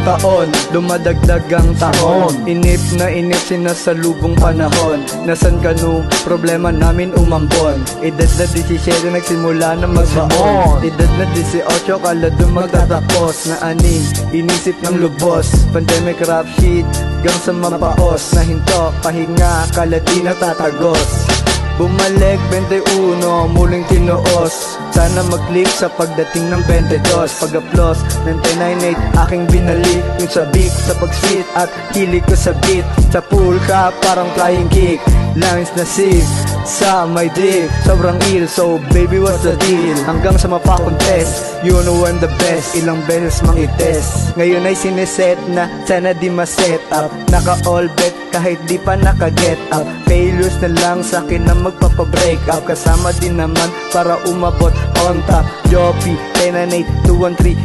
taon, dumadagdag ang taon. Inip na inip sinasalubong panahon. Nasan ka nung problema namin umambon? Edad na 17 nagsimula na magbaon. Edad na 18 kala dun magtatapos. Na aning inisip ng lubos. Pandemic rap shit gang sa mapaos. Na hinto, pahinga, kala di natatagos. Bumalik 21, muling tinuos. Sana mag-click sa pagdating ng 22. Pag-applause ng 1098, aking binalik. Yung sabik sa pag-sit at hilig ko sa beat. Sa pool ka parang flying kick. Lines na sip sa my dick. Sobrang ill, so baby what's the deal? Hanggang sa mapakontest, you know I'm the best. Ilang beses mang itest. Ngayon ay sineset na, sana di ma-set up. Naka-all bet kahit di pa naka-get up. Failures na lang sa'kin na magpapa-break up. Kasama din naman para umabot on top. Joppy, 1098, 213,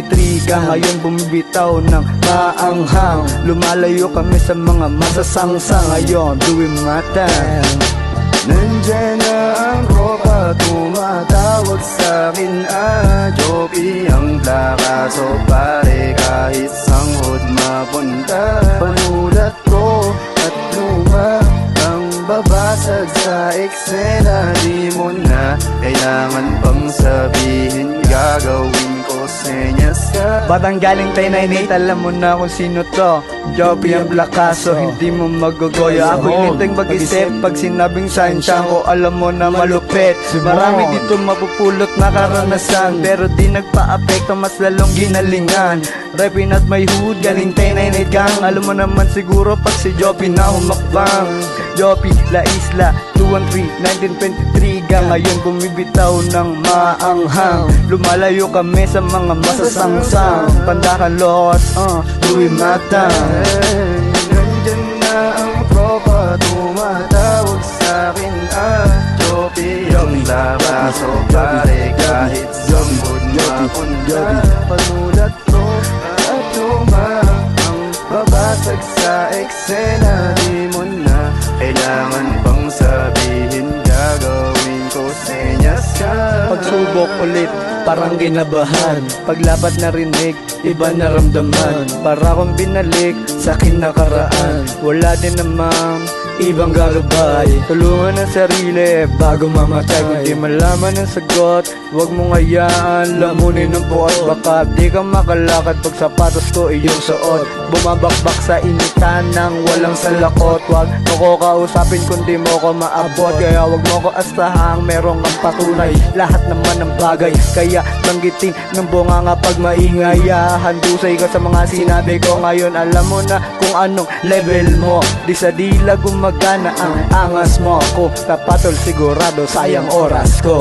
1923 ka ngayon bumibitaw ng maanghang. Lumalayo kami sa mga masasangsang. Ngayon, doing my time. Nandiyan na ang ropa, tumatawag sa'kin Joppy ang plaka, so pare kahit sanghod mapunta. Panulat ko at luma ang babasag sa eksena. Di mo na kailangan pang sabihin, gagawin ko senyas ka. Batang galing 1098, alam mo na kung sino to. Joppy ang plakaso, hindi mo magugoyo. Ako'y linteng mag-isip pag sinabing sansyan ko, alam mo na malupit. Marami dito mapupulot na karanasan, pero di nagpa-apekto, mas lalong ginalingan. Rapping at may hood, galing 1098 gang. Alam mo naman siguro pag si Joppy na humakbang. Joppy, La Isla, 213, 1923 gang. Ngayon bumibitaw ng maanghang. Lumalayo kami sa mga masasangsang. Pandakan lost, doing my time. Nandyan na ang tropa, tumatawag sa'kin Joppy ang plakaso, pare kahit sanghod mapunta. Panulat ko at luma ang babasag sa eksena. Di mo na kailangan pang sabihin, gagawin ko senyas ka. Pagsubok ulit, parang ginabahan. Paglapat na rinig, iba naramdaman. Para akong binalik sa akin nakaraan. Wala din namang ibang gagabay. Tulungan ang sarili bago mamatay. Kung di malaman ang sagot, huwag mong hayaan lamunin ng bukas. Baka di ka makalakad pag sapatos ko iyong suot. Bumabakbak sa initan ng walang salakot. Huwag mo ko kausapin kundi mo ko maabot. Kaya huwag mo ko astahang merong ang patunay. Lahat naman ng bagay, kaya banggitin ng bunganga pag maingay. Handusay ka sa mga sinabi ko. Ngayon alam mo na kung anong level mo. Di sa dila gumagana ang angas mo. Ako tapatol sigurado sayang oras ko.